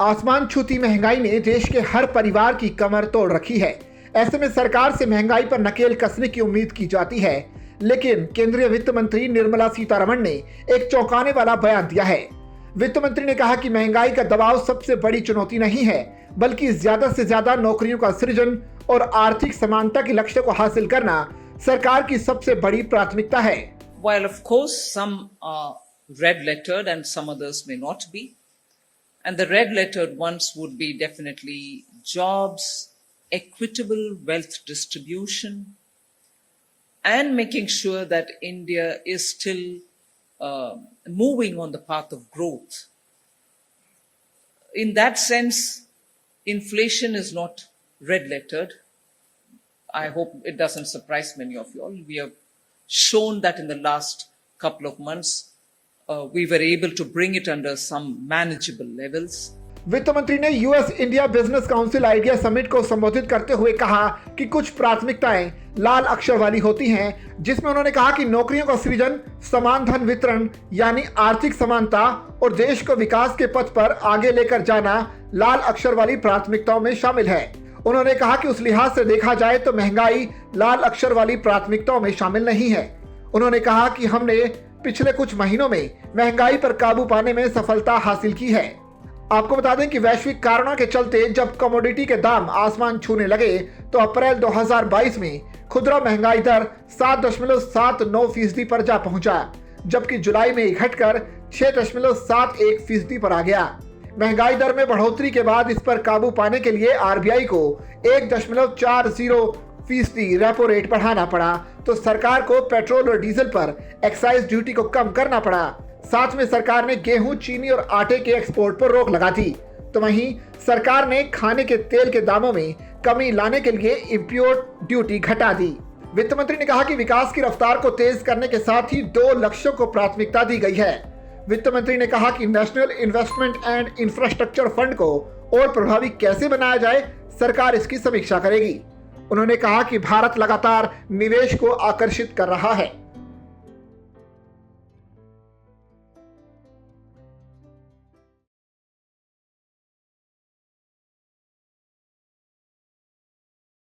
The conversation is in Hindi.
आसमान छूती महंगाई ने देश के हर परिवार की कमर तोड़ रखी है। ऐसे में सरकार से महंगाई पर नकेल कसने की उम्मीद की जाती है, लेकिन केंद्रीय वित्त मंत्री निर्मला सीतारमण ने एक चौंकाने वाला बयान दिया है। वित्त मंत्री ने कहा कि महंगाई का दबाव सबसे बड़ी चुनौती नहीं है, बल्कि ज्यादा से ज्यादा नौकरियों का सृजन और आर्थिक समानता के लक्ष्य को हासिल करना सरकार की सबसे बड़ी प्राथमिकता है। While of course some are red-lettered and some others may not be, and the red-lettered ones would be definitely jobs, equitable wealth distribution, and making sure that India is still moving on the path of growth. In that sense, inflation is not red-lettered. I hope it doesn't surprise many of you all. We have shown that in the last couple of months, we were able to bring it under some manageable levels. वित्त मंत्री ने US India business council idea summit को संबोधित करते हुए कहा कि कुछ प्राथमिकताएं लाल अक्षर वाली होती हैं, जिसमें उन्होंने कहा कि नौकरियों का सृजन, समान धन वितरण यानी आर्थिक समानता और देश को विकास के पथ पर आगे लेकर जाना लाल अक्षर वाली प्राथमिकताओं में शामिल है। उन्होंने कहा कि उस लिहाज से देखा जाए तो महंगाई लाल अक्षर वाली प्राथमिकताओं में शामिल नहीं है। उन्होंने कहा कि हमने पिछले कुछ महीनों में महंगाई पर काबू पाने में सफलता हासिल की है। आपको बता दें कि वैश्विक कारणों के चलते जब कमोडिटी के दाम आसमान छूने लगे तो अप्रैल 2022 में खुदरा महंगाई दर 7.79% पर जा पहुंचा, जबकि जुलाई में घटकर 6.71% पर आ गया। महंगाई दर में बढ़ोतरी के बाद इस पर काबू पाने के लिए आरबीआई को 1.40% रेपो रेट बढ़ाना पड़ा, तो सरकार को पेट्रोल और डीजल पर एक्साइज ड्यूटी को कम करना पड़ा। साथ में सरकार ने गेहूं, चीनी और आटे के एक्सपोर्ट पर रोक लगा दी। तो वहीं सरकार ने खाने के तेल के दामों में कमी लाने के लिए इंपोर्ट ड्यूटी घटा दी। वित्त मंत्री ने कहा कि विकास की रफ्तार को तेज करने के साथ ही 2 लक्ष्यों को प्राथमिकता दी गई है। वित्त मंत्री ने कहा कि national investment and infrastructure fund को और प्रभावी कैसे बनाया जाए, सरकार इसकी समीक्षा करेगी। उन्होंने कहा कि भारत लगातार निवेश को आकर्षित कर रहा है।